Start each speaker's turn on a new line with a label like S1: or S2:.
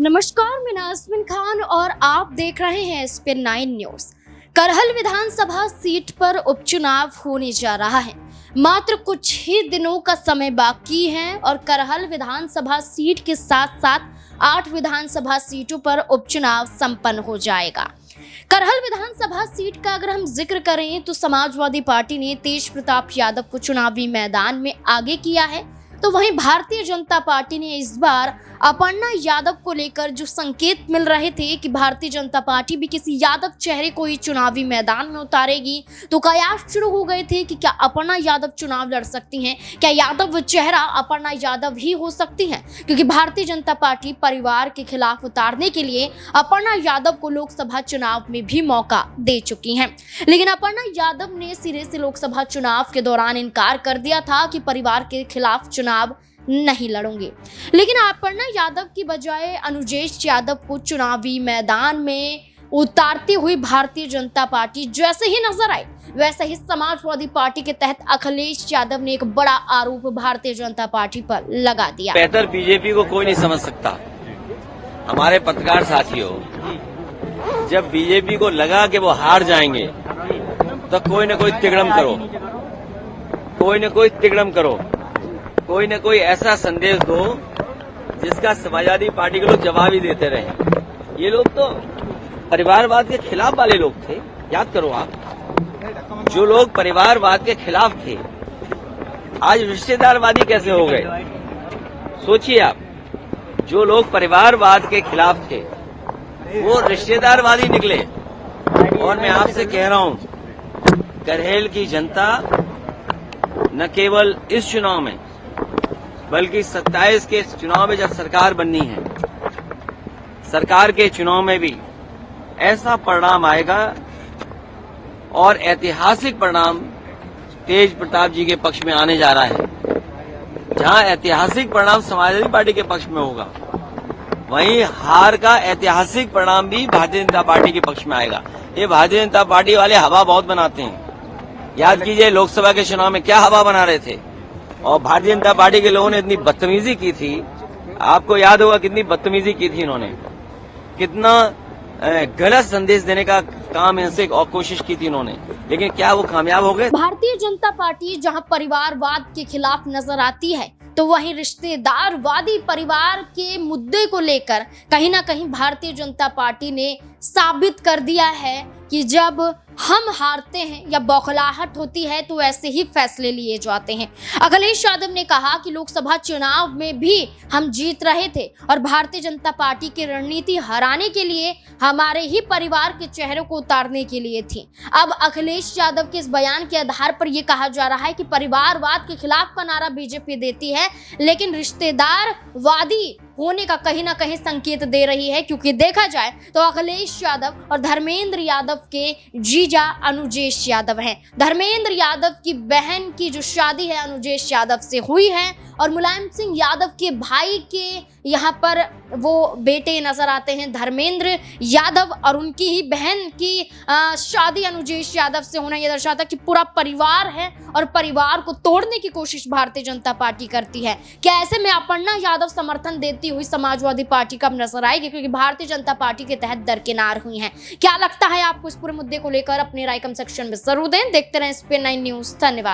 S1: नमस्कार, मैं नाज़मीन खान और आप देख रहे हैं SPN9 न्यूज। करहल विधानसभा सीट पर उपचुनाव होने जा रहा है। मात्र कुछ ही दिनों का समय बाकी है और करहल विधानसभा सीट के साथ साथ 8 विधानसभा सीटों पर उपचुनाव संपन्न हो जाएगा। करहल विधानसभा सीट का अगर हम जिक्र करें तो समाजवादी पार्टी ने तेज प्रताप यादव को चुनावी मैदान में आगे किया है, तो वहीं भारतीय जनता पार्टी ने इस बार अपर्णा यादव को लेकर जो संकेत मिल रहे थे कि भारतीय जनता पार्टी भी किसी यादव चेहरे को ही चुनावी मैदान में उतारेगी, तो कयास शुरू हो गए थे कि क्या अपर्णा यादव चुनाव लड़ सकती हैं, क्या यादव चेहरा अपर्णा यादव ही हो सकती हैं, क्योंकि भारतीय जनता पार्टी परिवार के खिलाफ उतारने के लिए अपर्णा यादव को लोकसभा चुनाव में भी मौका दे चुकी हैं। लेकिन अपर्णा यादव ने सिरे से लोकसभा चुनाव के दौरान इनकार कर दिया था कि परिवार के खिलाफ चुनाव नहीं लड़ूंगी। लेकिन अपर्णा यादव की बजाय अनुजेश यादव को चुनावी मैदान में उतारती हुई भारतीय जनता पार्टी जैसे ही नजर आई, वैसे ही समाजवादी पार्टी के तहत अखिलेश यादव ने एक बड़ा आरोप भारतीय जनता पार्टी पर लगा दिया।
S2: बेहतर बीजेपी को कोई नहीं समझ सकता। हमारे पत्रकार साथियों, जब बीजेपी को लगा कि वो हार जाएंगे तो कोई न कोई तिगड़म करो, कोई न कोई ऐसा संदेश दो जिसका समाजवादी पार्टी के लोग जवाब ही देते रहे। ये लोग तो परिवारवाद के खिलाफ वाले लोग थे। याद करो आप, जो लोग परिवारवाद के खिलाफ थे आज रिश्तेदारवादी कैसे हो गए। सोचिए आप, जो लोग परिवारवाद के खिलाफ थे वो रिश्तेदारवादी निकले। और मैं आपसे कह रहा हूं, करहल की जनता न केवल इस चुनाव में बल्कि 27 के चुनाव में जब सरकार बननी है, सरकार के चुनाव में भी ऐसा परिणाम आएगा और ऐतिहासिक परिणाम तेज प्रताप जी के पक्ष में आने जा रहा है। जहां ऐतिहासिक परिणाम समाजवादी पार्टी के पक्ष में होगा, वहीं हार का ऐतिहासिक परिणाम भी भारतीय जनता पार्टी के पक्ष में आएगा। ये भारतीय जनता पार्टी वाले हवा बहुत बनाते हैं। याद कीजिए, लोकसभा के चुनाव में क्या हवा बना रहे थे और भारतीय जनता पार्टी के लोगों ने इतनी बदतमीजी की थी। आपको याद होगा कितनी बदतमीजी की थी इन्होंने, कितना गलत संदेश देने का काम इनसे और कोशिश की थी इन्होंने, लेकिन क्या वो कामयाब हो गए।
S1: भारतीय जनता पार्टी जहां परिवारवाद के खिलाफ नजर आती है, तो वहीं रिश्तेदारवादी परिवार के मुद्दे को लेकर कहीं ना कहीं भारतीय जनता पार्टी ने साबित कर दिया है कि जब हम हारते हैं या बौखलाहट होती है तो ऐसे ही फैसले लिए जाते हैं। अखिलेश यादव ने कहा कि लोकसभा चुनाव में भी हम जीत रहे थे और भारतीय जनता पार्टी की रणनीति हराने के लिए हमारे ही परिवार के चेहरों को उतारने के लिए थी। अब अखिलेश यादव के इस बयान के आधार पर यह कहा जा रहा है कि परिवारवाद के खिलाफ का नारा बीजेपी देती है, लेकिन रिश्तेदारवादी होने का कहीं ना कहीं संकेत दे रही है, क्योंकि देखा जाए तो अखिलेश यादव और धर्मेंद्र यादव के जीजा अनुजेश यादव हैं। धर्मेंद्र यादव की बहन की जो शादी है अनुजेश यादव से हुई है और मुलायम सिंह यादव के भाई के यहाँ पर वो बेटे नजर आते हैं धर्मेंद्र यादव, और उनकी ही बहन की शादी अनुजेश यादव से होना यह दर्शाता कि पूरा परिवार है और परिवार को तोड़ने की कोशिश भारतीय जनता पार्टी करती है। क्या ऐसे में अपर्णा यादव समर्थन देती हुई समाजवादी पार्टी कब नजर आएगी, क्योंकि भारतीय जनता पार्टी के तहत दरकिनार हुई हैं। क्या लगता है आपको इस पूरे मुद्दे को लेकर? अपनी राय कमेंट सेक्शन में जरूर दें। देखते रहें SPN9 न्यूज। धन्यवाद।